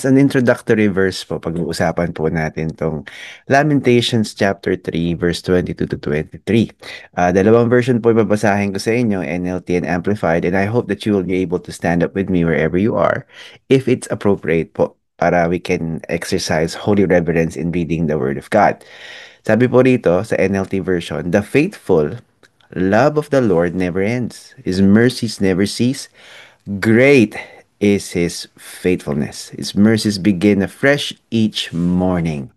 as an introductory verse po, pag-uusapan po natin tong Lamentations chapter 3, verse 22 to 23. Dalawang version po ibabasahin ko sa inyo, NLT and Amplified, and I hope that you will be able to stand up with me wherever you are, if it's appropriate po, para we can exercise holy reverence in reading the Word of God. Sabi po rito sa NLT version, "The faithful love of the Lord never ends. His mercies never cease. Great is His faithfulness. His mercies begin afresh each morning."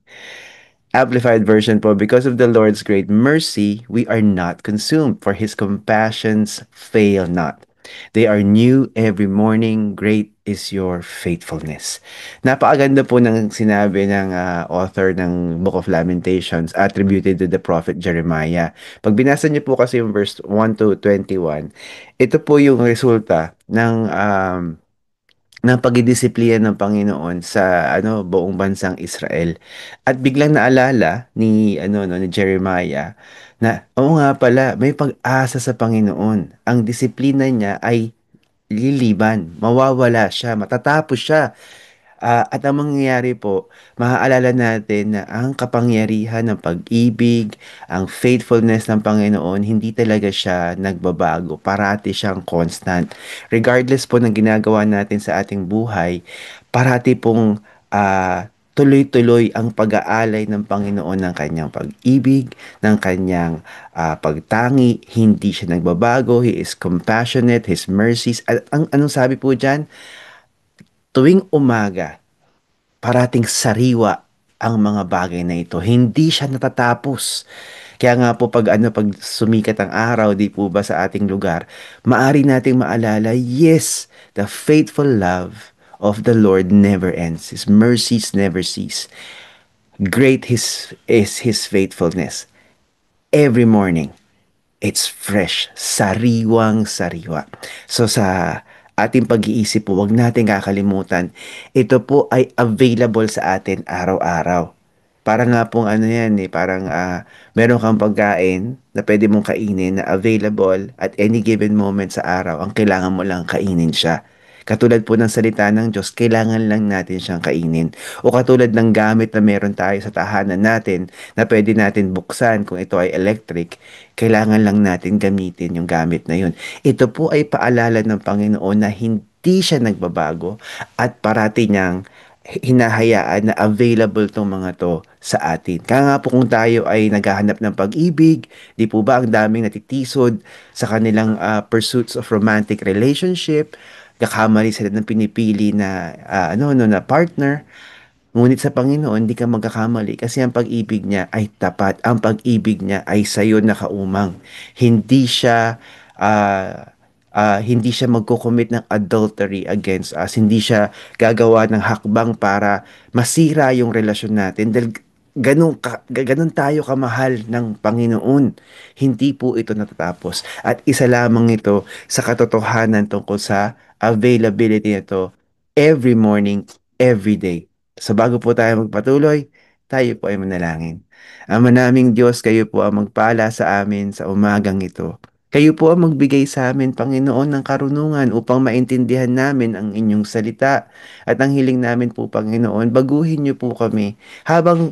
Amplified version po, "Because of the Lord's great mercy, we are not consumed, for His compassions fail not. They are new every morning. Great is your faithfulness." Napakaganda po ng sinabi ng author ng Book of Lamentations attributed to the prophet Jeremiah. Pag binasa niyo po kasi yung verse 1 to 21, ito po yung resulta ng pagdidisiplina ng Panginoon sa buong bansang Israel. At biglang naalala ni Jeremiah na oo nga pala, may pag-asa sa Panginoon. Ang disiplina niya ay liliban, mawawala siya, matatapos siya. At ang mangyayari po, maaalala natin na ang kapangyarihan ng pag-ibig, ang faithfulness ng Panginoon, hindi talaga siya nagbabago. Parati siyang constant. Regardless po ng ginagawa natin sa ating buhay, parati pong tuloy-tuloy ang pag-aalay ng Panginoon ng kanyang pag-ibig, ng kanyang pagtangi. Hindi siya nagbabago. He is compassionate, His mercies. At anong sabi po dyan? Tuwing umaga, parating sariwa ang mga bagay na ito. Hindi siya natatapos. Kaya nga po pag sumikat ang araw, di po ba sa ating lugar, maari nating maalala, yes, the faithful love of the Lord never ends. His mercies never cease. Great is His faithfulness. Every morning, it's fresh, sariwang sariwa. So sa ating pag-iisip po, wag natin kakalimutan, ito po ay available sa atin araw-araw. Parang nga pong ano yan parang meron kang pagkain na pwede mong kainin na available at any given moment sa araw. Ang kailangan mo lang kainin siya. Katulad po ng salita ng Diyos, kailangan lang natin siyang kainin. O katulad ng gamit na meron tayo sa tahanan natin na pwede natin buksan kung ito ay electric, kailangan lang natin gamitin yung gamit na yun. Ito po ay paalala ng Panginoon na hindi siya nagbabago at parati niyang hinahayaan na available tong mga to sa atin. Kaya nga po kung tayo ay naghahanap ng pag-ibig, di po ba ang daming natitisod sa kanilang pursuits of romantic relationship, kakamali sila ng pinipili na na partner. Ngunit sa Panginoon, di ka magkakamali kasi ang pag-ibig niya ay tapat. Ang pag-ibig niya ay sa'yo nakaumang. Hindi siya hindi siya magko-commit ng adultery against us. Hindi siya gagawa ng hakbang para masira yung relasyon natin. Dahil ganun tayo kamahal ng Panginoon. Hindi po ito natatapos. At isa lamang ito sa katotohanan tungkol sa availability nito every morning, every day. So bago po tayo magpatuloy, tayo po ay manalangin. Ama naming Diyos, kayo po ang magpala sa amin sa umagang ito. Kayo po ang magbigay sa amin, Panginoon, ng karunungan upang maintindihan namin ang inyong salita. At ang hiling namin po, Panginoon, baguhin niyo po kami habang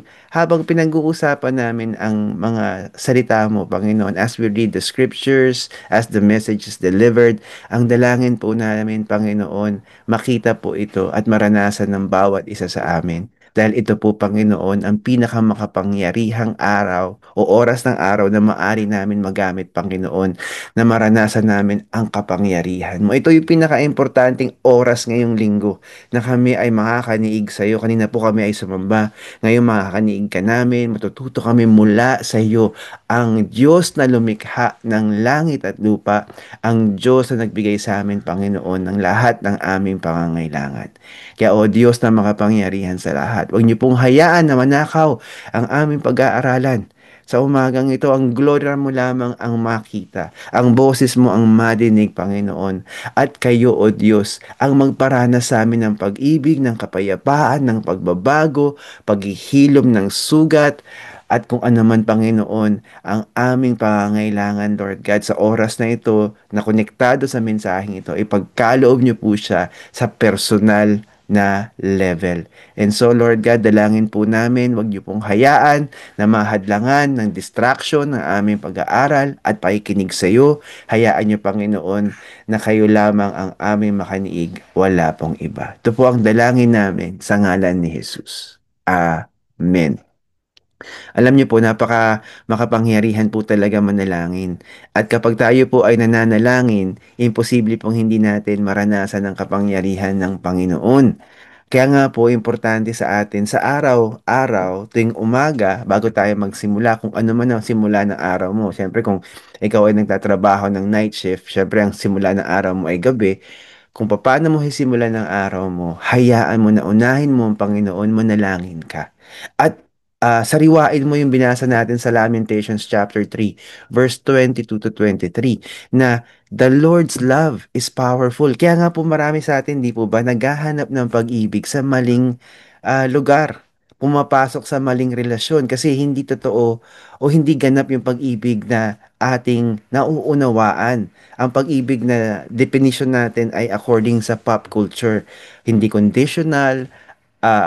pinag-uusapan namin ang mga salita mo, Panginoon, as we read the scriptures, as the message is delivered, ang dalangin po namin, Panginoon, makita po ito at maranasan ng bawat isa sa amin. Dahil ito po, Panginoon, ang pinakamakapangyarihang araw o oras ng araw na maari namin magamit, Panginoon, na maranasan namin ang kapangyarihan mo. Ito yung pinaka-importanting oras ngayong linggo na kami ay makakaniig sa iyo. Kanina po kami ay sumamba. Ngayon makakaniig ka namin, matututo kami mula sa iyo. Ang Diyos na lumikha ng langit at lupa, ang Diyos na nagbigay sa amin, Panginoon, ng lahat ng aming pangangailangan. Kaya o Diyos na makapangyarihan sa lahat, huwag niyo pong hayaan na manakaw ang aming pag-aaralan. Sa umagang ito, ang glory mo lamang ang makita. Ang boses mo ang madinig, Panginoon. At kayo, O Diyos, ang magparana sa amin ng pag-ibig, ng kapayapaan, ng pagbabago, paghihilom ng sugat, at kung ano man, Panginoon, ang aming pangangailangan, Lord God, sa oras na ito, na konektado sa mensaheng ito, ipagkaloob niyo po siya sa personal na level. And so Lord God, dalangin po namin, wag niyo pong hayaan na mahadlangan ng distraction ng aming pag-aaral at pakikinig sa iyo. Hayaan niyo, Panginoon, na kayo lamang ang aming makaniig, wala pong iba. Ito po ang dalangin namin sa ngalan ni Jesus. Amen. Alam niyo po, napaka makapangyarihan po talaga manalangin. At kapag tayo po ay nananalangin, imposible pong hindi natin maranasan ang kapangyarihan ng Panginoon. Kaya nga po, importante sa atin sa araw-araw, tuwing umaga, bago tayo magsimula, kung ano man ang simula ng araw mo. Siyempre, kung ikaw ay nagtatrabaho ng night shift, siyempre ang simula ng araw mo ay gabi. Kung paano mo hisimulan ng araw mo, hayaan mo na unahin mo ang Panginoon, manalangin ka. At sariwain mo yung binasa natin sa Lamentations chapter 3, verse 22 to 23, na the Lord's love is powerful. Kaya nga po marami sa atin, di po ba, naghahanap ng pag-ibig sa maling lugar. Pumapasok sa maling relasyon kasi hindi totoo o hindi ganap yung pag-ibig na ating nauunawaan. Ang pag-ibig na definition natin ay according sa pop culture. Hindi conditional,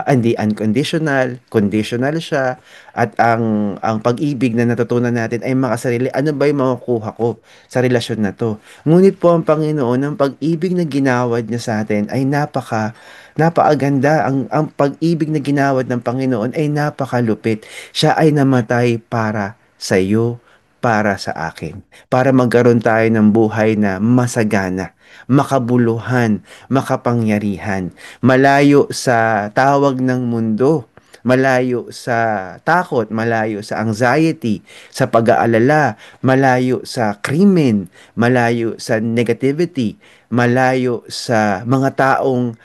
hindi unconditional, conditional siya. At ang pag-ibig na natutunan natin ay makasarili. Ano ba yung makukuha ko sa relasyon na to? Ngunit po ang Panginoon, ang pag-ibig na ginawad niya sa atin ay napakaganda. Ang pag-ibig na ginawad ng Panginoon ay napakalupit. Siya ay namatay para sa iyo, para sa akin. Para magkaroon tayo ng buhay na masagana, makabuluhan, makapangyarihan, malayo sa tawag ng mundo, malayo sa takot, malayo sa anxiety, sa pag-aalala, malayo sa krimen, malayo sa negativity, malayo sa mga taong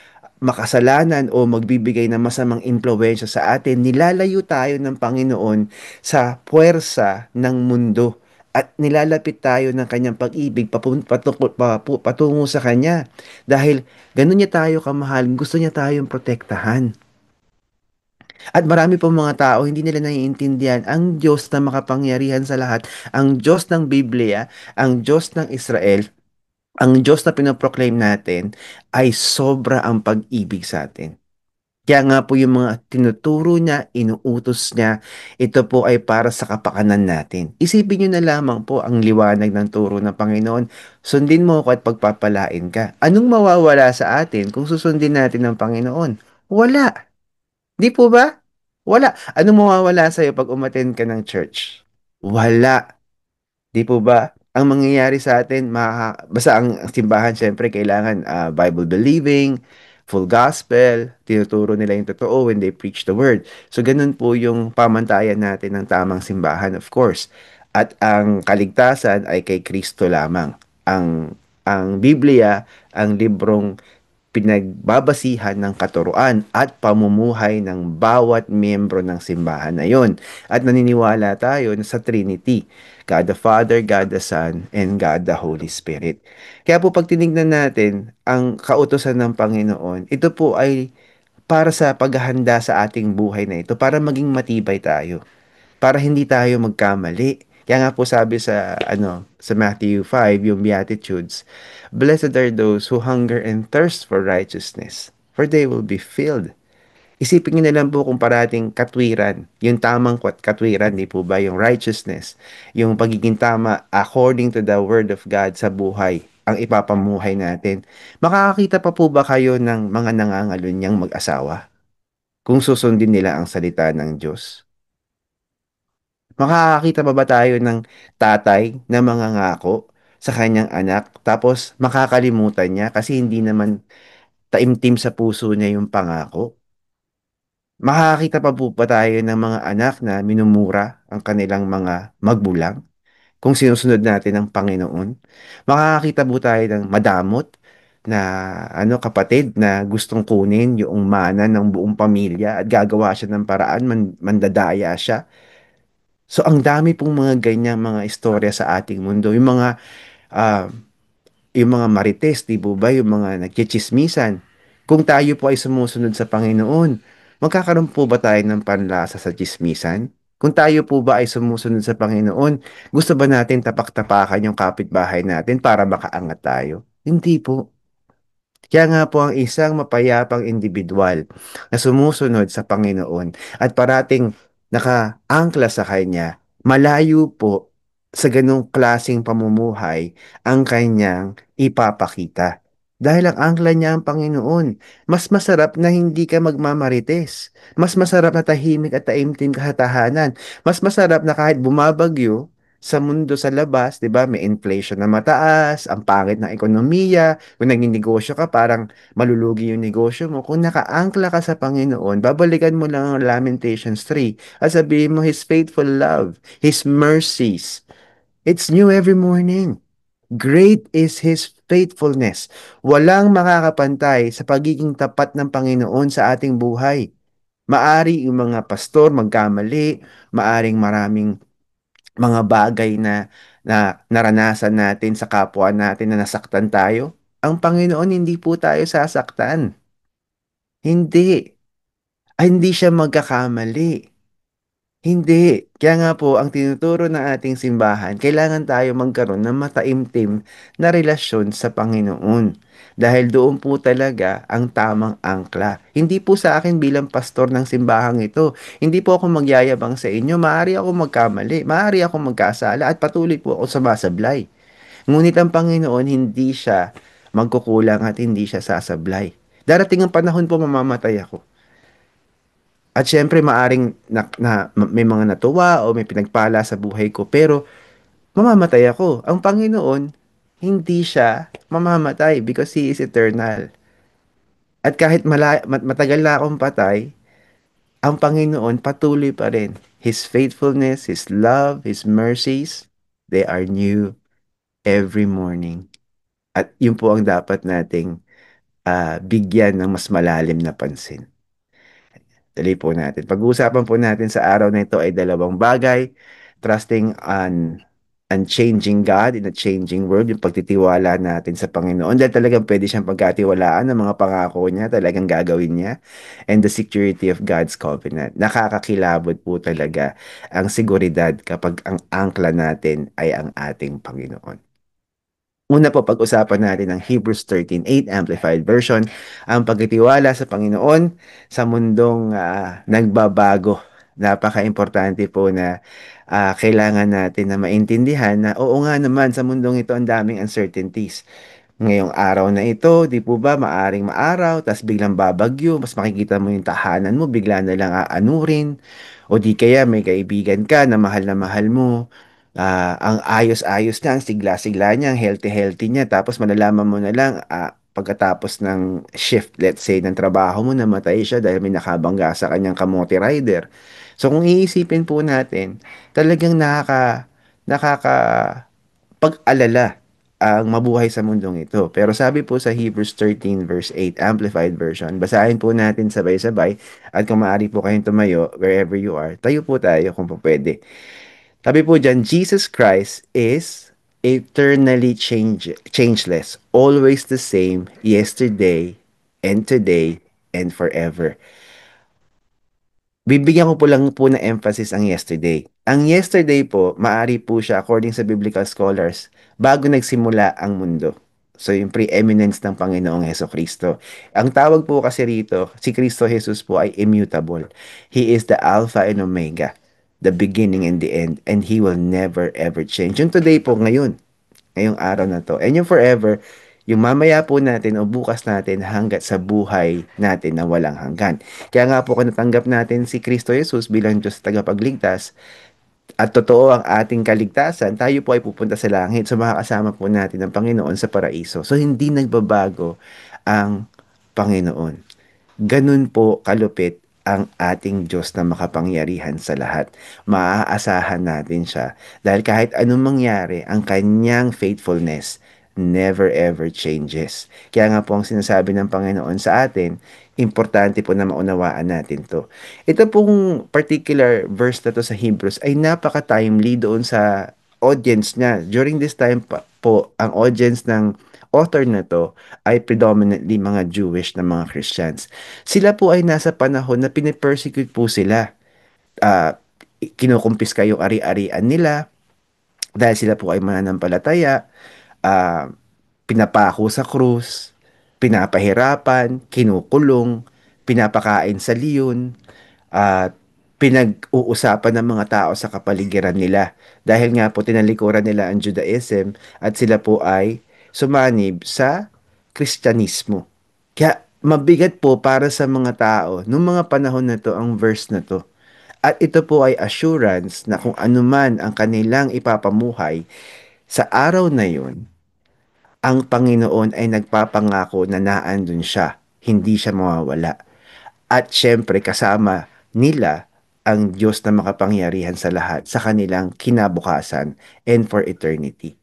makasalanan o magbibigay ng masamang impluwensya sa atin. Nilalayo tayo ng Panginoon sa puwersa ng mundo at nilalapit tayo ng kanyang pag-ibig patungo sa kanya. Dahil ganun niya tayo kamahal, gusto niya tayong protektahan. At marami pong mga tao, hindi nila naiintindihan ang Diyos na makapangyarihan sa lahat, ang Diyos ng Biblia, ang Diyos ng Israel, ang Diyos na pinoproclaim natin ay sobra ang pag-ibig sa atin. Kaya nga po yung mga tinuturo niya, inuutos niya, ito po ay para sa kapakanan natin. Isipin niyo na lamang po ang liwanag ng turo ng Panginoon. Sundin mo ako at pagpapalain ka. Anong mawawala sa atin kung susundin natin ng Panginoon? Wala. Di po ba? Wala. Anong mawawala sa'yo pag umattend ka ng church? Wala. Di po ba? Ang mangyayari sa atin, basta ang simbahan, syempre, kailangan Bible believing, full gospel, tinuturo nila yung totoo when they preach the word. So, ganun po yung pamantayan natin ng tamang simbahan, of course. At ang kaligtasan ay kay Kristo lamang. Ang Biblia, ang librong pinagbabasihan ng katuruan at pamumuhay ng bawat miyembro ng simbahan na yon. At naniniwala tayo na sa Trinity, God the Father, God the Son, and God the Holy Spirit. Kaya po pag tinignan natin ang kautusan ng Panginoon, ito po ay para sa paghahanda sa ating buhay na ito, para maging matibay tayo, para hindi tayo magkamali. Kaya nga po sabi sa Matthew 5, yung Beatitudes, Blessed are those who hunger and thirst for righteousness, for they will be filled. Isipin niyo na lang po kung parating katwiran, yung tamang katwiran, di po ba, yung righteousness, yung pagiging tama according to the word of God sa buhay, ang ipapamuhay natin. Makakakita pa po ba kayo ng mga nangangalunyang mag-asawa kung susundin nila ang salita ng Diyos? Makakakita pa ba tayo ng tatay na mangangako sa kanyang anak tapos makakalimutan niya kasi hindi naman taimtim sa puso niya yung pangako? Makakakita pa po ba tayo ng mga anak na minumura ang kanilang mga magulang kung sinusunod natin ang Panginoon? Makakakita po tayo ng madamot na kapatid na gustong kunin yung mana ng buong pamilya at gagawa siya ng paraan, mandadaya siya. So ang dami pong mga ganyang mga istorya sa ating mundo. Ah, yung mga marites, di po ba? Yung mga nagchichismisan. Kung tayo po ay sumusunod sa Panginoon, magkakaroon po ba tayo ng panlasa sa chismisan? Kung tayo po ba ay sumusunod sa Panginoon, gusto ba natin tapak-tapakan yung kapitbahay natin para makaangat tayo? Hindi po. Kaya nga po ang isang mapayapang individual na sumusunod sa Panginoon at parating nakaangkla sa Kanya, malayo po sa ganong klaseng pamumuhay ang kanyang ipapakita. Dahil ang angkla niya ang Panginoon, mas masarap na hindi ka magmamarites. Mas masarap na tahimik at taimtim kahatahanan. Mas masarap na kahit bumabagyo sa mundo sa labas, 'di ba? May inflation na mataas, ang pangit ng ekonomiya, kung nagninegosyo ka, parang malulugi yung negosyo mo. Kung nakaangkla ka sa Panginoon, babalikan mo lang ang Lamentations 3 at sabihin mo, His faithful love, His mercies. It's new every morning. Great is His faithfulness. Walang makakapantay sa pagiging tapat ng Panginoon sa ating buhay. Maari yung mga pastor magkamali, maaring maraming mga bagay na naranasan natin sa kapwa natin na nasaktan tayo. Ang Panginoon hindi po tayo sasaktan. Hindi. Ay, hindi siya magkakamali. Hindi. Kaya nga po, ang tinuturo ng ating simbahan, kailangan tayo magkaroon ng mataimtim na relasyon sa Panginoon. Dahil doon po talaga ang tamang angkla. Hindi po sa akin bilang pastor ng simbahang ito. Hindi po ako magyayabang sa inyo. Maaari ako magkamali. Maaari ako magkasala at patuloy po ako sumasablay. Ngunit ang Panginoon, hindi siya magkukulang at hindi siya sasablay. Darating ang panahon po mamamatay ako. At syempre, maaring may mga natuwa o may pinagpala sa buhay ko, pero mamamatay ako. Ang Panginoon, hindi siya mamamatay because He is eternal. At kahit matagal na akong patay, ang Panginoon patuloy pa rin. His faithfulness, His love, His mercies, they are new every morning. At yun po ang dapat nating bigyan ng mas malalim na pansin. Dali po natin. Pag-uusapan po natin sa araw na ito ay dalawang bagay. Trusting on unchanging God in a changing world. Yung pagtitiwala natin sa Panginoon. Dahil talagang pwede siyang pagkatiwalaan ng mga pangako niya. Talagang gagawin niya. And the security of God's covenant. Nakakakilabot po talaga ang seguridad kapag ang angkla natin ay ang ating Panginoon. Una po, pag-usapan natin ang Hebrews 13:8 Amplified Version, ang pagtitiwala sa Panginoon sa mundong nagbabago. Napaka-importante po na kailangan natin na maintindihan na oo nga naman sa mundong ito ang daming uncertainties. Ngayong araw na ito, di po ba, maaring maaraw, tas biglang babagyo, mas makikita mo yung tahanan mo, bigla na lang aanurin, o di kaya may kaibigan ka na mahal mo, ang ayos-ayos niya, ang sigla-sigla niya, ang healthy-healthy niya, tapos malalaman mo na lang, pagkatapos ng shift, let's say, ng trabaho mo, namatay siya dahil may nakabangga sa kanyang kamote rider. So kung iisipin po natin, talagang nakaka pag-alala ang mabuhay sa mundong ito. Pero sabi po sa Hebrews 13 verse 8 Amplified Version, basahin po natin sabay-sabay at kung maaari po kayong tumayo wherever you are, tayo po tayo kung po pwede. Sabi po dyan, Jesus Christ is eternally changeless, always the same, yesterday and today and forever. Bibigyan ko po lang po ng emphasis ang yesterday. Ang yesterday po, maari po siya, according sa biblical scholars, bago nagsimula ang mundo. So, yung preeminence ng Panginoong Heso Kristo. Ang tawag po kasi rito, si Kristo Jesus po ay immutable. He is the Alpha and Omega, the beginning and the end, and He will never ever change. Yung today po, ngayon, ngayong araw na to. And yung forever, yung mamaya po natin o bukas natin hanggat sa buhay natin na walang hanggan. Kaya nga po kung natanggap natin si Kristo Jesus bilang Diyos tagapagligtas at totoo ang ating kaligtasan, tayo po ay pupunta sa langit. So makakasama po natin ang Panginoon sa paraiso. So hindi nagbabago ang Panginoon. Ganun po kalupit ang ating Diyos na makapangyarihan sa lahat. Maaasahan natin siya dahil kahit anong mangyari, ang kanyang faithfulness never ever changes. Kaya nga po ang sinasabi ng Panginoon sa atin, importante po na maunawaan natin to. Ito pong particular verse na to sa Hebrews ay napaka-timely doon sa audience niya. During this time po, ang audience ng author na to ay predominantly mga Jewish na mga Christians. Sila po ay nasa panahon na pinipersecute po sila. Uh, kinukumpiska yung ari-arian nila dahil sila po ay mananampalataya, uh, pinapako sa krus, pinapahirapan, kinukulong, pinapakain sa leon, at pinag-uusapan ng mga tao sa kapaligiran nila. Dahil nga po tinalikuran nila ang Judaism at sila po ay sumanib sa Kristyanismo. Kaya mabigat po para sa mga tao nung mga panahon na to ang verse na to. At ito po ay assurance na kung anuman ang kanilang ipapamuhay sa araw na yun, ang Panginoon ay nagpapangako na naandun siya. Hindi siya mawawala. At syempre kasama nila ang Diyos na makapangyarihan sa lahat sa kanilang kinabukasan and for eternity.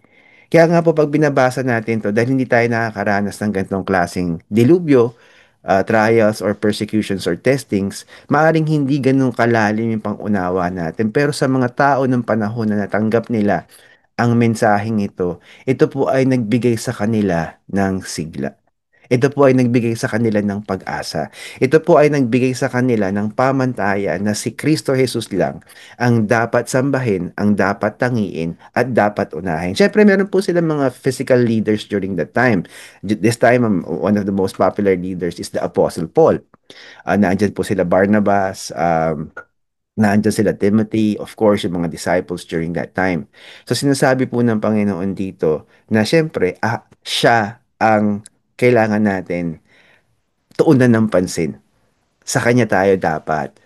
Kaya nga po pag binabasa natin to, dahil hindi tayo nakakaranas ng ganitong klaseng dilubyo, trials or persecutions or testings, maaring hindi ganun kalalim yung pangunawa natin. Pero sa mga tao ng panahon na natanggap nila ang mensaheng ito po ay nagbigay sa kanila ng sigla. Ito po ay nagbigay sa kanila ng pag-asa. Ito po ay nagbigay sa kanila ng pamantayan na si Kristo Jesus lang ang dapat sambahin, ang dapat tangiin, at dapat unahin. Siyempre, meron po silang mga physical leaders during that time. This time, one of the most popular leaders is the Apostle Paul. Nandyan po sila Barnabas, nandiyan sila Timothy, of course, yung mga disciples during that time. So sinasabi po ng Panginoon dito na syempre, siya ang kailangan natin tuunan ng pansin. Sa kanya tayo dapat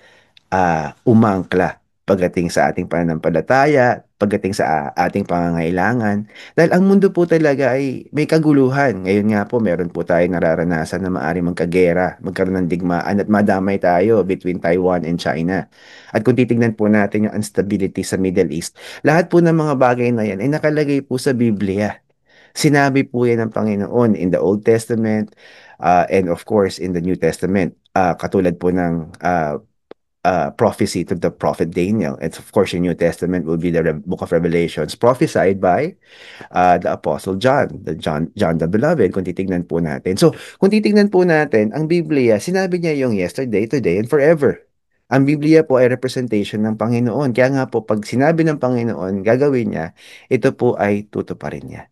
umangkla pagdating sa ating pananampalataya, pagdating sa ating pangangailangan. Dahil ang mundo po talaga ay may kaguluhan. Ngayon nga po, meron po tayong nararanasan na maaaring magkagera, magkaroon ng digmaan at madamay tayo between Taiwan and China. At kung titignan po natin yung instability sa Middle East, lahat po ng mga bagay na yan ay nakalagay po sa Biblia. Sinabi po yan ng Panginoon in the Old Testament and of course in the New Testament. Katulad po ng prophecy to the prophet Daniel. And of course, in New Testament will be the book of Revelations prophesied by the Apostle John, John the Beloved, kung titignan po natin. So, kung titignan po natin, ang Biblia, sinabi niya yung yesterday, today, and forever. Ang Biblia po ay representation ng Panginoon. Kaya nga po, pag sinabi ng Panginoon, gagawin niya, ito po ay tutuparin niya.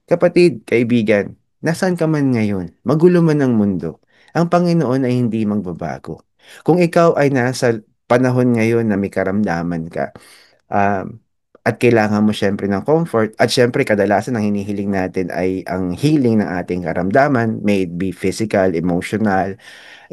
Kapatid, kaibigan, nasaan ka man ngayon? Magulo man ang mundo. Ang Panginoon ay hindi magbabago. Kung ikaw ay nasa panahon ngayon na may karamdaman ka, um, at kailangan mo syempre ng comfort, at syempre kadalasan ang hinihiling natin ay ang healing ng ating karamdaman, may it be physical, emotional,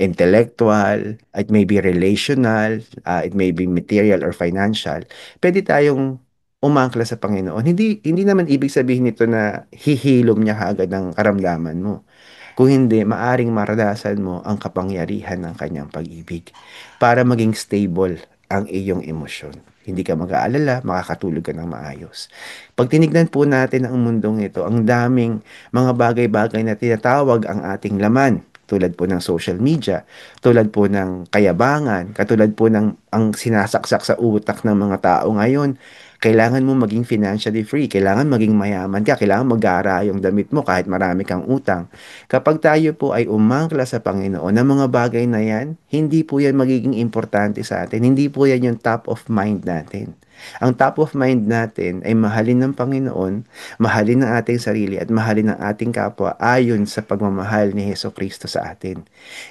intellectual, it may be relational, it may be material or financial, pwede tayong umangkla sa Panginoon. Hindi naman ibig sabihin nito na hihilom niya kaagad ang karamdaman mo. Kung hindi, maaring maranasan mo ang kapangyarihan ng kanyang pag-ibig para maging stable ang iyong emosyon. Hindi ka mag-aalala, makakatulog ka ng maayos. Pag tinignan po natin ang mundong ito, ang daming mga bagay-bagay na tinatawag ang ating laman, tulad po ng social media, tulad po ng kayabangan, katulad po ng ang sinasaksak sa utak ng mga tao ngayon. Kailangan mo maging financially free, kailangan maging mayaman ka, kailangan mag-aara yung damit mo kahit marami kang utang. Kapag tayo po ay umangkla sa Panginoon, ng mga bagay na yan, hindi po yan magiging importante sa atin. Hindi po yan yung top of mind natin. Ang top of mind natin ay mahalin ng Panginoon, mahalin ng ating sarili at mahalin ng ating kapwa ayon sa pagmamahal ni Heso Kristo sa atin.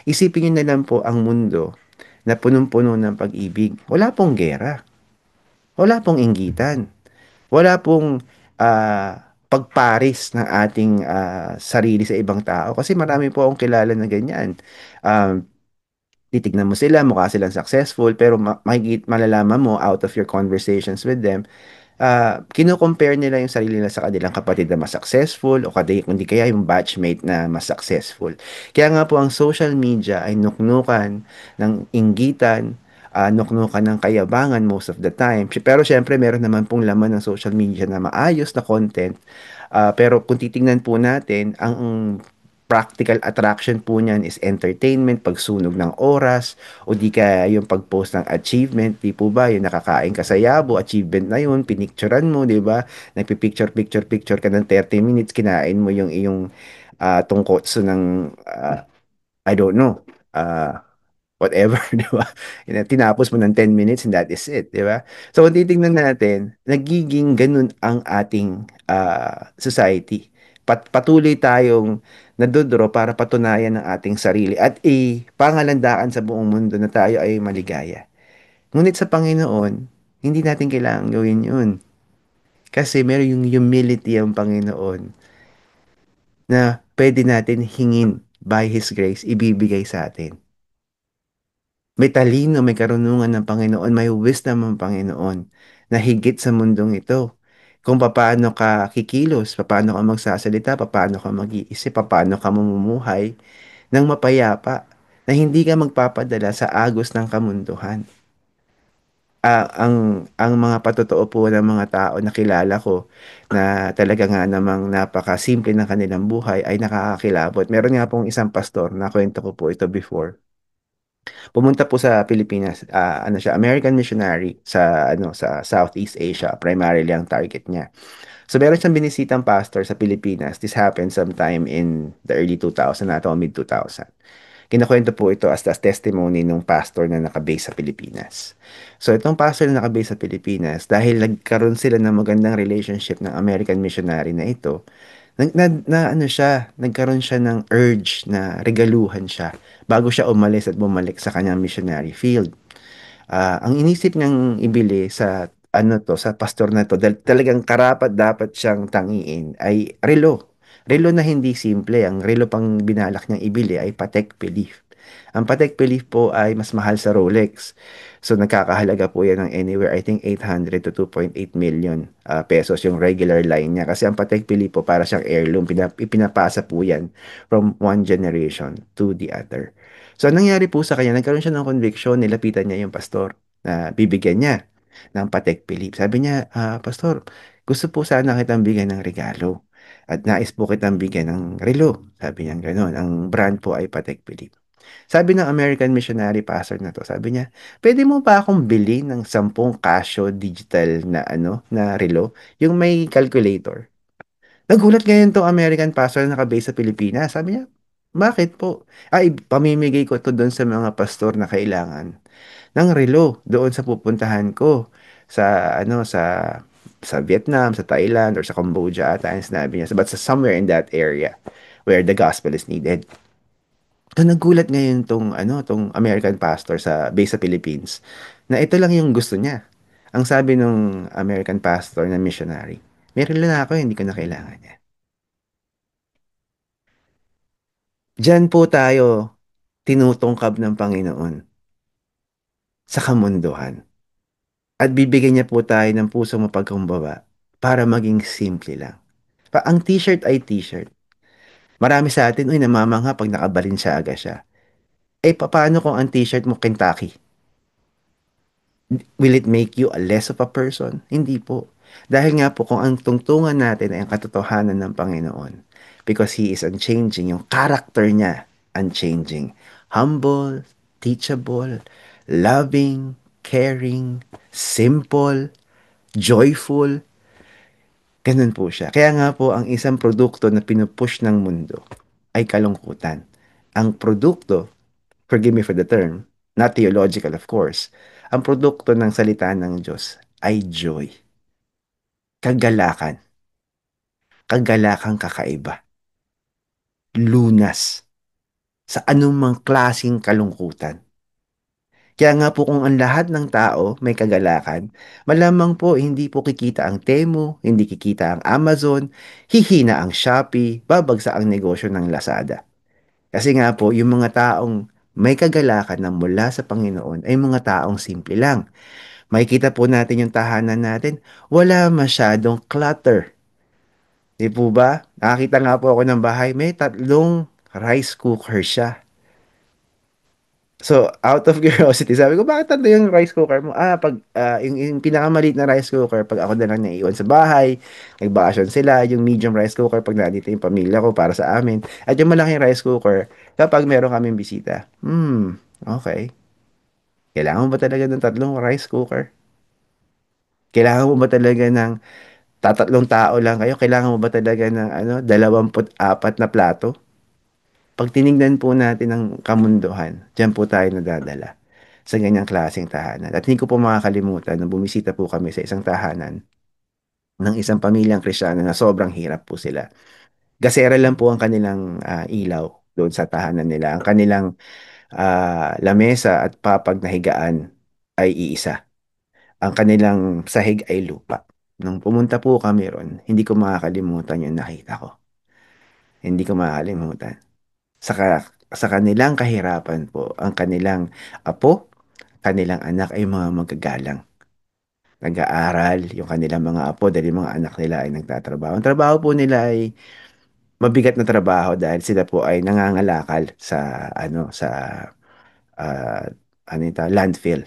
Isipin niyo na lang po ang mundo na punong-puno ng pag-ibig. Wala pong gera. Wala pong inggitan. Wala pong pagparis ng ating sarili sa ibang tao. Kasi marami po akong kilala na ganyan. Um, Titignan mo sila, mukha silang successful, pero malalaman mo out of your conversations with them, kino-compare nila yung sarili nila sa kanilang kapatid na mas successful o kundi kaya yung batchmate na mas successful. Kaya nga po ang social media ay nuknukan ng inggitan, nuknukan ng kayabangan most of the time. Pero syempre meron naman pong laman ng social media na maayos na content. Pero kung titingnan po natin, ang practical attraction po niyan is entertainment, pagsunog ng oras, o di kaya yung pag-post ng achievement, di po ba, yung nakakain ka sa yabo, achievement na yun, pinicturean mo, di ba? Nagpipicture ka ng 30 minutes, kinain mo yung iyong tungkotso ng, I don't know, whatever, di ba? Tinapos mo ng 10 minutes and that is it, di ba? So, kung titignan natin, nagiging ganun ang ating society. Patuloy tayong nadudro para patunayan ng ating sarili at ipangalandakan sa buong mundo na tayo ay maligaya. Ngunit sa Panginoon, hindi natin kailangan gawin yun. Kasi meron yung humility ang Panginoon na pwede natin hingin by His grace, ibibigay sa atin. May talino, may karunungan ng Panginoon, may wisdom ng Panginoon na higit sa mundong ito. Kung paano ka kikilos, paano ka magsasalita, paano ka mag-iisip, paano ka mamumuhay ng mapayapa na hindi ka magpapadala sa agos ng kamunduhan. Ang mga patotoo po ng mga tao na kilala ko na talaga nga namang napakasimple ng kanilang buhay ay nakakakilabot. Meron nga pong isang pastor, na kwento ko po ito before. Pumunta po sa Pilipinas, ano siya, American missionary sa Southeast Asia, primarily ang target niya. So meron siyang binisitang pastor sa Pilipinas. This happened sometime in the early 2000 na ito, mid 2000. Kinakwento po ito as testimony ng pastor na nakabase sa Pilipinas. So itong pastor na nakabase sa Pilipinas, dahil nagkaroon sila ng magandang relationship ng American missionary na ito, ano siya, nagkaroon siya ng urge na regaluhan siya bago siya umalis at bumalik sa kanyang missionary field. Ang inisip niyang ibili sa sa pastor na to, dahil talagang karapat dapat siyang tangiin ay relo. Relo na hindi simple. Ang relo pang binalak niyang ibili ay Patek Philippe. Ang Patek Philippe po ay mas mahal sa Rolex. So nagkakahalaga po yan ng anywhere, I think 800 to 2.8 million pesos yung regular line niya. Kasi ang Patek Philippe po para siyang heirloom. Ipinapasa po yan from one generation to the other. So, anong nangyari po sa kanya, nagkaroon siya ng conviction, nilapitan niya yung pastor na bibigyan niya ng Patek Philippe. Sabi niya, Pastor, gusto po sana kitang bigyan ng regalo. At nais po kitang bigyan ng relo. Sabi niya gano'n. Ang brand po ay Patek Philippe. Sabi ng American missionary pastor na to, sabi niya, pwede mo ba akong bili ng 10 Casio digital na na relo? Yung may calculator. Nagulat ngayon tong American pastor na naka-base sa Pilipinas. Sabi niya, bakit po? Ay, pamimigay ko to doon sa mga pastor na kailangan ng relo doon sa pupuntahan ko sa sa Vietnam, sa Thailand, or sa Cambodia ata ang sinabi niya. But somewhere in that area where the gospel is needed. So, nagulat ngayon tong American pastor sa base sa Philippines na ito lang yung gusto niya. Ang sabi nung American pastor na missionary, meron lang ako, hindi ko na kailangan niya. Diyan po tayo tinutungkab ng Panginoon sa kamunduhan. At bibigyan niya po tayo ng pusong mapagkumbaba para maging simple lang. Ang t-shirt ay t-shirt. Marami sa atin, uy, namamangha pag nakabalinsaga siya. Eh, paano kung ang t-shirt mo Kentucky? Will it make you a less of a person? Hindi po. Dahil nga po kung ang tungtungan natin ay ang katotohanan ng Panginoon. Because He is unchanging. Yung character niya, unchanging. Humble, teachable, loving, caring, simple, joyful. Ganun po siya. Kaya nga po ang isang produkto na pinupush ng mundo ay kalungkutan. Ang produkto, forgive me for the term, not theological of course, ang produkto ng salita ng Diyos ay joy, kagalakan, kagalakang kakaiba, lunas, sa anumang klasing kalungkutan. Kaya nga po kung ang lahat ng tao may kagalakan, malamang po hindi po kikita ang Temu, hindi kikita ang Amazon, hihina ang Shopee, babagsak ang negosyo ng Lazada. Kasi nga po, yung mga taong may kagalakan na mula sa Panginoon ay mga taong simple lang. Makikita po natin yung tahanan natin, wala masyadong clutter. Di po ba? Nakakita nga po ako ng bahay, may 3 rice cooker siya. So, out of curiosity, sabi ko, bakit tatlo yung rice cooker mo? Yung pinakamaliit na rice cooker, pag ako na lang naiwan sa bahay, nagbakasyon sila, yung medium rice cooker, pag nandito yung pamilya ko para sa amin, at yung malaking rice cooker, kapag meron kaming bisita. Okay. Kailangan mo ba talaga ng 3 rice cooker? Kailangan mo ba talaga ng tatatlong tao lang kayo? Kailangan mo ba talaga ng 24 na plato? Pag tinignan po natin ang kamunduhan, diyan po tayo nadadala sa ganyang klaseng tahanan. At hindi ko po makakalimutan na bumisita po kami sa isang tahanan ng isang pamilyang Kristiyano na sobrang hirap po sila. Gasera lang po ang kanilang ilaw doon sa tahanan nila. Ang kanilang lamesa at papag na higaan ay iisa. Ang kanilang sahig ay lupa. Nung pumunta po kami ron, hindi ko makakalimutan yung nakita ko. Hindi ko makakalimutan. Sa kanilang kahirapan po, ang kanilang apo, kanilang anak ay mga magagalang. Nag-aaral yung kanilang mga apo dahil yung mga anak nila ay nagtatrabaho. Ang trabaho po nila ay mabigat na trabaho dahil sila po ay nangangalakal sa ah, landfill.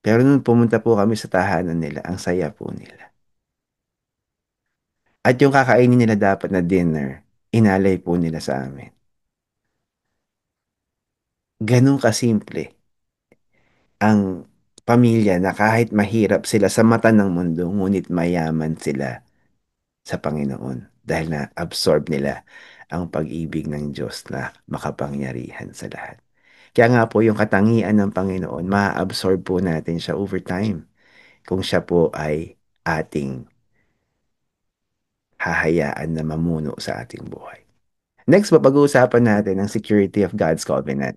Pero nung pumunta po kami sa tahanan nila, ang saya po nila. At yung kakainin nila dapat na dinner, inalay po nila sa amin. Ganun kasimple ang pamilya na kahit mahirap sila sa mata ng mundo, ngunit mayaman sila sa Panginoon dahil na-absorb nila ang pag-ibig ng Diyos na makapangyarihan sa lahat. Kaya nga po yung katangian ng Panginoon, ma-absorb po natin siya over time kung siya po ay ating hahayaan na mamuno sa ating buhay. Next, papag-uusapan natin ang security of God's covenant.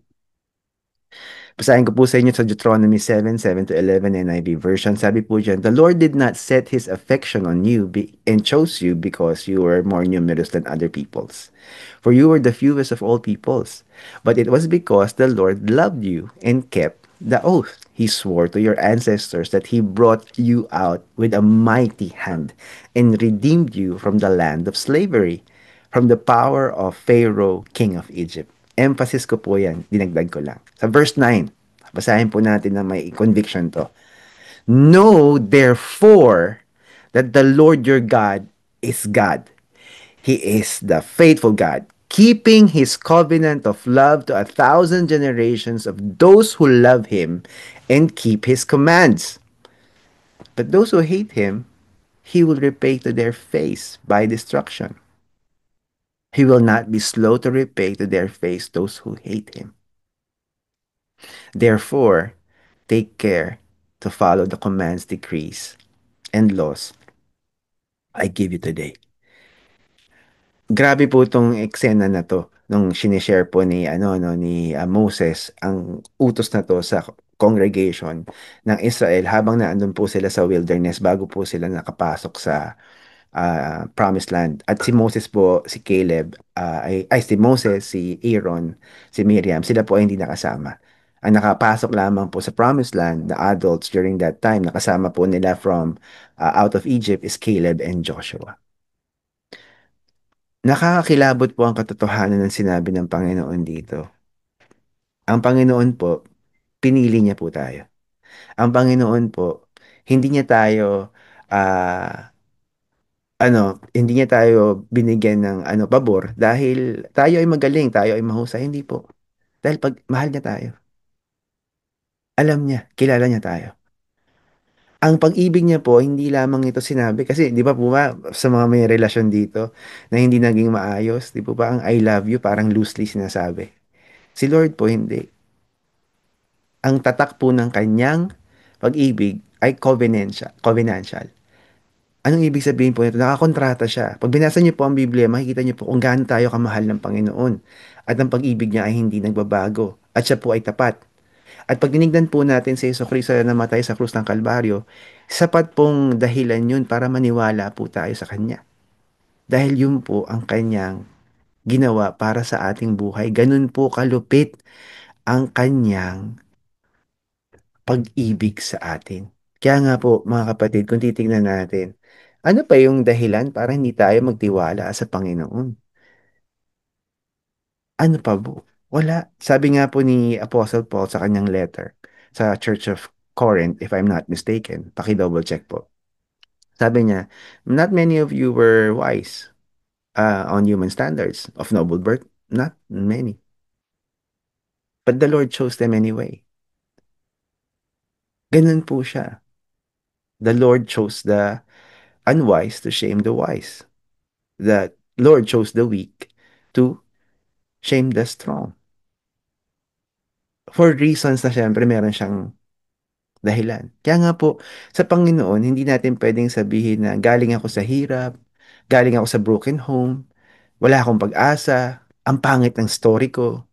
Basahin ko po sa inyo sa Deuteronomy 7:7-11 NIV version. Sabi po dyan, "The Lord did not set His affection on you and chose you because you were more numerous than other peoples. For you were the fewest of all peoples. But it was because the Lord loved you and kept the oath He swore to your ancestors that He brought you out with a mighty hand and redeemed you from the land of slavery, from the power of Pharaoh, king of Egypt." Emphasis ko po yan, dinagdag ko lang. Sa verse 9, basahin po natin na may conviction to. "Know therefore that the Lord your God is God. He is the faithful God, keeping His covenant of love to 1,000 generations of those who love Him and keep His commands. But those who hate Him, He will repay to their face by destruction. He will not be slow to repay to their face those who hate Him. Therefore, take care to follow the commands, decrees, and laws I give you today." Grabe po itong eksena na to nung sinishare po ni Moses ang utos na to sa congregation ng Israel habang naandun po sila sa wilderness bago po sila nakapasok sa Promised Land. At si Moses po, si Caleb, si Moses, si Aaron, si Miriam, sila po ay hindi nakasama. Ang nakapasok lamang po sa Promised Land, the adults during that time, nakasama po nila from out of Egypt is Caleb and Joshua. Nakakakilabot po ang katotohanan ng sinabi ng Panginoon dito. Ang Panginoon po, pinili niya po tayo. Ang Panginoon po, hindi niya tayo hindi niya tayo binigyan ng pabor dahil tayo ay magaling, tayo ay mahusay. Hindi po. Dahil pag mahal niya tayo, alam niya, kilala niya tayo. Ang pag-ibig niya po, hindi lamang ito sinabi. Kasi di ba po ba, sa mga may relasyon dito na hindi naging maayos, di po ba ang I love you parang loosely sinasabi. Si Lord po hindi. Ang tatak po ng kanyang pag-ibig ay covenantal. Anong ibig sabihin po nito? Nakakontrata siya. Pag binasa niyo po ang Biblia, makikita niyo po kung gaano tayo kamahal ng Panginoon. At ang pag-ibig niya ay hindi nagbabago. At siya po ay tapat. At pag tinignan po natin si Kristo na namatay sa krus ng Kalbaryo, sapat pong dahilan yun para maniwala po tayo sa Kanya. Dahil yun po ang Kanyang ginawa para sa ating buhay. Ganun po kalupit ang Kanyang pag-ibig sa atin. Kaya nga po, mga kapatid, kung titignan natin, ano pa yung dahilan para hindi tayo magtiwala sa Panginoon? Ano pa po? Wala. Sabi nga po ni Apostle Paul sa kanyang letter sa Church of Corinth, if I'm not mistaken, paki-double check po. Sabi niya, "Not many of you were wise on human standards of noble birth. Not many. But the Lord chose them anyway." Ganun po siya. The Lord chose the unwise to shame the wise. The Lord chose the weak to shame the strong. For reasons na syempre meron siyang dahilan. Kaya nga po, sa Panginoon, hindi natin pwedeng sabihin na galing ako sa hirap, Galing ako sa broken home, wala akong pag-asa, ang pangit ng story ko,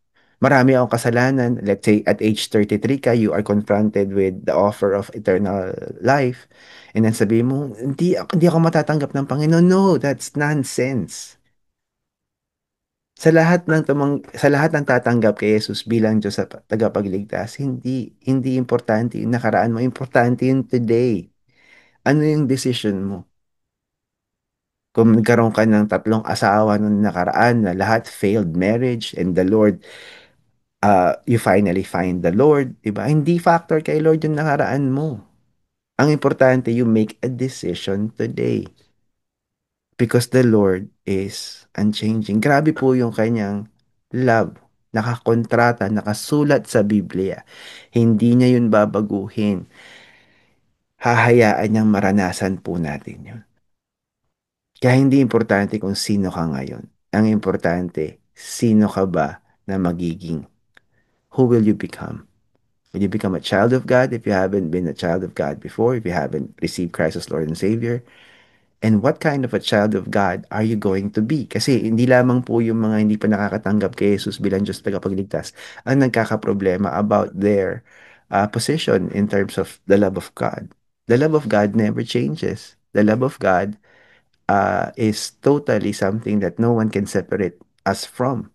marami akong kasalanan. Let's say at age 33 ka, you are confronted with the offer of eternal life. And then sabihin mo, hindi ako matatanggap ng Panginoon. No, that's nonsense. Sa lahat ng tatanggap kay Jesus bilang Diyos at tagapagligtas, hindi importante yung nakaraan mo, importante yung today. Ano yung decision mo? Kung nagkaroon ka ng tatlong asawa nung nakaraan na lahat failed marriage and the Lord, you finally find the Lord, diba? Hindi factor kay Lord yung nakaraan mo. Ang importante, you make a decision today. Because the Lord is unchanging. Grabe po yung kanyang love. Nakakontrata, nakasulat sa Biblia. Hindi niya yun babaguhin. Hahayaan niyang maranasan po natin yun. Kaya hindi importante kung sino ka ngayon. Ang importante, sino ka ba na magiging? Who will you become? Will you become a child of God if you haven't been a child of God before, if you haven't received Christ as Lord and Savior? And what kind of a child of God are you going to be? Kasi hindi lamang po yung mga hindi pa nakakatanggap kay Jesus bilang Diyos tagapagligtas ang nagkakaproblema about their position in terms of the love of God. The love of God never changes. The love of God is totally something that no one can separate us from.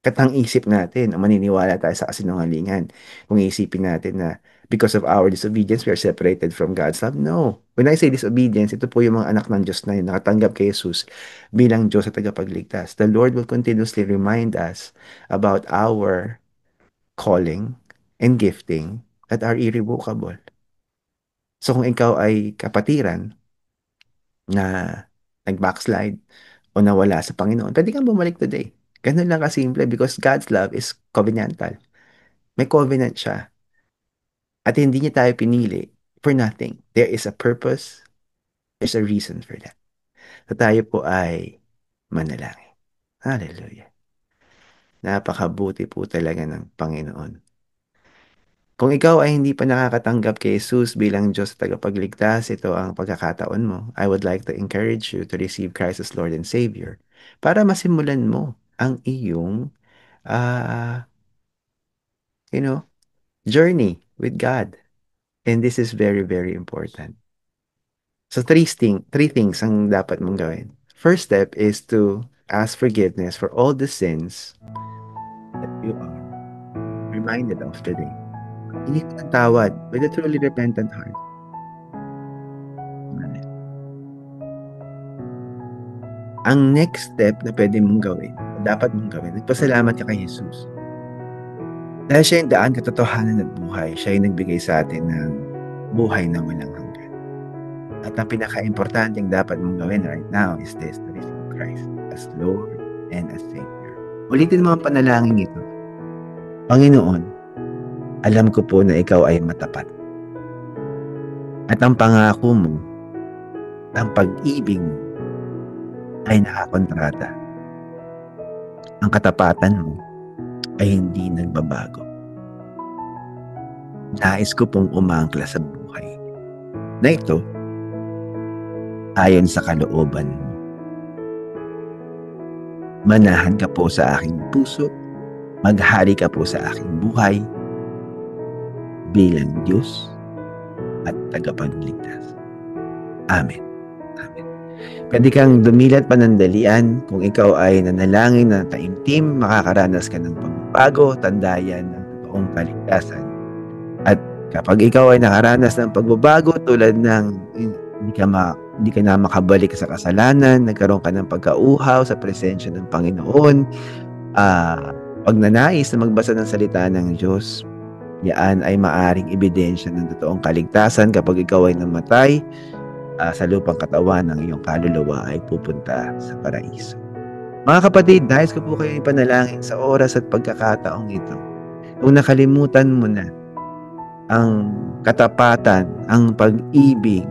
Katang isip natin, o maniniwala tayo sa kasinungalingan. Kung isipin natin na because of our disobedience, we are separated from God's love. No. When I say disobedience, ito po yung mga anak ng Diyos na yun, nakatanggap kay Jesus bilang Diyos at tagapagligtas. The Lord will continuously remind us about our calling and gifting that are irrevocable. So kung ikaw ay kapatiran na nag-backslide o nawala sa Panginoon, pwede kang bumalik today. Ganun lang kasimple because God's love is covenantal. May covenant siya. At hindi niya tayo pinili for nothing. There is a purpose. There's a reason for that. So tayo po ay manalangin. Hallelujah. Napakabuti po talaga ng Panginoon. Kung ikaw ay hindi pa nakakatanggap kay Jesus bilang Diyos at tagapagligtas, ito ang pagkakataon mo. I would like to encourage you to receive Christ as Lord and Savior para masimulan mo ang iyong uh, you know, journey with God. And this is very, very important. So three things ang dapat mong gawin. First step is to ask forgiveness for all the sins that you are reminded of today. Hindi ko ng tawad with a truly repentant heart. Ang next step na pwede mong gawin, dapat mong gawin, nagpasalamat ka kay Jesus. Dahil siya yung daan, katotohanan at buhay, siya yung nagbigay sa atin ng buhay na walang hanggan. At ang pinaka-importanting dapat mong gawin right now is this, to receive Christ as Lord and as Savior. Ulitin mo ang panalangin ito. Panginoon, alam ko po na ikaw ay matapat. At ang pangako mo, ang pag-ibig mo, ay nakakontrata. Ang katapatan mo ay hindi nagbabago. Nais ko pong umangkla sa buhay na ito ayon sa kalooban mo. Manahan ka po sa aking puso, maghari ka po sa aking buhay bilang Diyos at tagapagligtas. Amen. Amen. Pwede kang dumilat panandalian kung ikaw ay nanalangin na taimtim, makakaranas ka ng pagbabago, tandayan ng totoong kaligtasan. At kapag ikaw ay nakaranas ng pagbabago tulad ng hindi ka na makabalik sa kasalanan, nagkaroon ka ng pagkauhaw sa presensya ng Panginoon, pagnanais na magbasa ng salita ng Diyos, yan ay maaring ebidensya ng totoong kaligtasan kapag ikaw ay namatay sa lupang katawan ng iyong kaluluwa ay pupunta sa paraiso. Mga kapatid, nais ko po kayo ipanalangin sa oras at pagkakataong ito. Kung nakalimutan mo na ang katapatan, ang pag-ibig,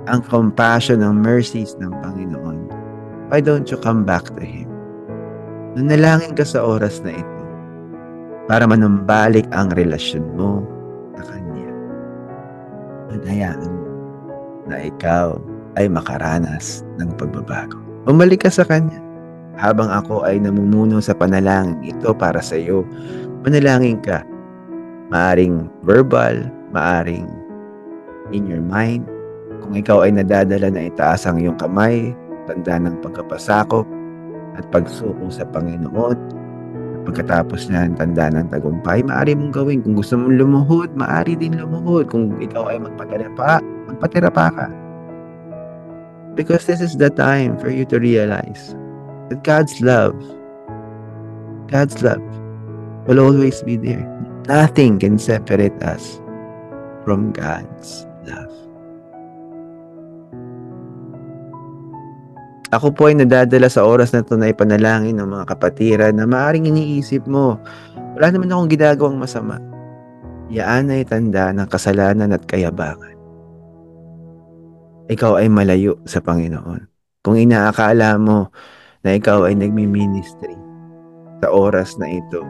ang compassion, ang mercies ng Panginoon, why don't you come back to Him? Nanalangin ka sa oras na ito para manumbalik ang relasyon mo sa Kanya. At hayaan mo na ikaw ay makaranas ng pagbabago. Bumalik ka sa Kanya. Habang ako ay namumuno sa panalangin ito para sa iyo, manalangin ka. Maaring verbal, maaring in your mind. Kung ikaw ay nadadala na itaas ang iyong kamay, tanda ng pagkapasakop at pagsuko sa Panginoon. At pagkatapos niyan, tanda ng tagumpay, maaari mong gawin. Kung gusto mong lumuhod, maaari din lumuhod. Kung ikaw ay magpatira pa ka. Because this is the time for you to realize that God's love will always be there. Nothing can separate us from God's love. Ako po ay nadadala sa oras na ito na ipanalangin ng mga kapatiran na maaaring iniisip mo, wala naman akong ginagawang masama. Yaan ay tanda ng kasalanan at kayabangan. Ikaw ay malayo sa Panginoon. Kung inaakala mo na ikaw ay nagmi-ministry sa oras na ito,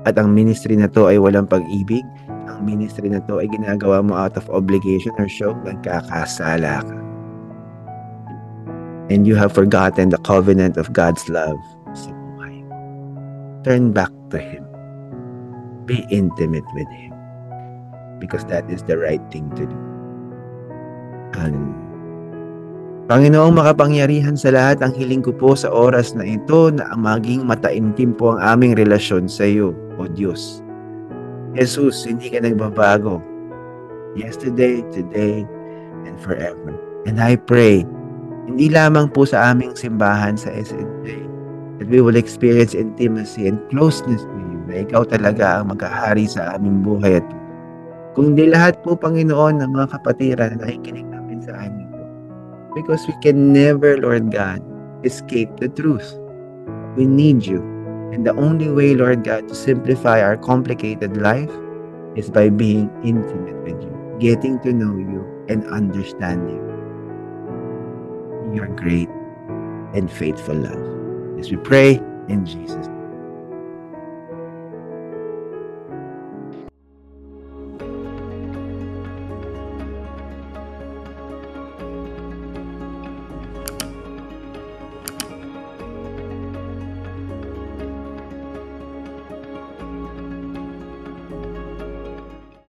at ang ministry na to ay walang pag-ibig, ang ministry na to ay ginagawa mo out of obligation or show, nagkakasala ka. And you have forgotten the covenant of God's love sa buhay mo. Turn back to Him. Be intimate with Him. Because that is the right thing to do. Panginoong makapangyarihan sa lahat, ang hiling ko po sa oras na ito na maging mataimtim po ang aming relasyon sa iyo, O Diyos. Jesus, hindi ka nagbabago. Yesterday, today, and forever. And I pray, hindi lamang po sa aming simbahan sa SNJ, that we will experience intimacy and closeness with you, na ikaw talaga ang magkahari sa aming buhay at kundi lahat po, Panginoon, ng mga kapatiran na nakikinig namin sa amin. Because we can never, Lord God, escape the truth. We need you. And the only way, Lord God, to simplify our complicated life is by being intimate with you, getting to know you and understanding your great and faithful love. As we pray in Jesus' name.